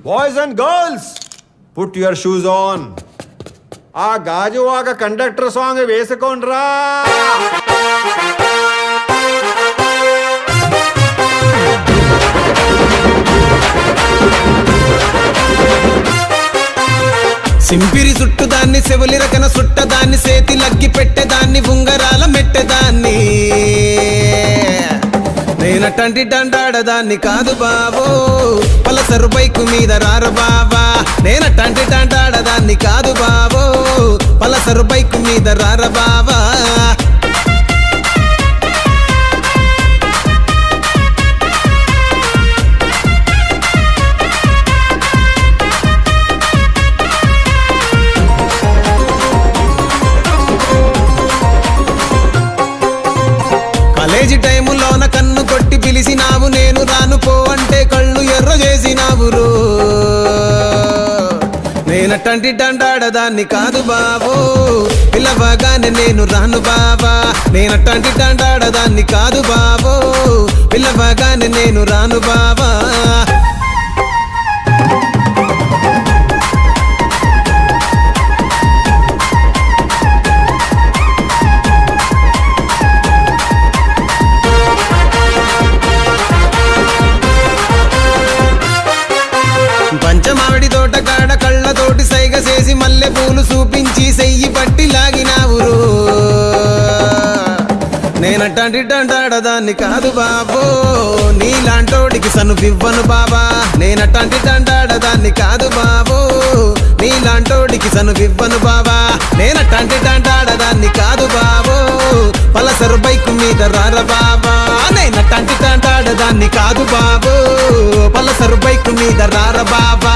Boys and girls put your shoes on. ఆ Gajuwaka conductor song వేసుకోండ్రా. సింపిరి చుట్టుదాన్ని సెవులి రకన సుట్టదాన్ని సేతి లగ్గి పెట్టేదాన్ని ఉంగరాల మెట్టేదాన్ని నేనటంటి డండాడదాన్ని కాదు బావో పలసరు బైకు మీద రారు బావా. నేనటంటి డండాడదాన్ని కాదు బావో పలసరు బైకు మీద రార బావా. కాలేజీ టైములోన కన్ను కొట్టి పిలిచినావు నేను రాను పో అంటే కళ్ళు ఎర్ర చేసినావు రో. నేనటంటి డండాడదాన్ని కాదు బావో పిల్లవగానే నేను రాను బావా. నేనటంటి డండాడదాన్ని కాదు బావో పిల్లవగానే నేను రాను బావా. పంచమావిడి తోట కాడ కళ్ళతోటి సైగ చేసి మల్లె పూలు చూపించి సెయ్యి పట్టి లాగినావు రో. నేనటంటి డండాడదాన్ని కాదు బాబో నీలాంటోడికి సనుపివ్వను బాబా. నేనటంటి డండాడదాన్ని కాదు బాబో నీలాంటోడికి సనుపివ్వను బాబా. నేనటంటి డండాడదాన్ని కాదు బాబో పలసరు బైకు మీద రార బాబా. నేనటంటి డండాడదాన్ని కాదు బాబో పలసరు బైకు మీద రార బాబా.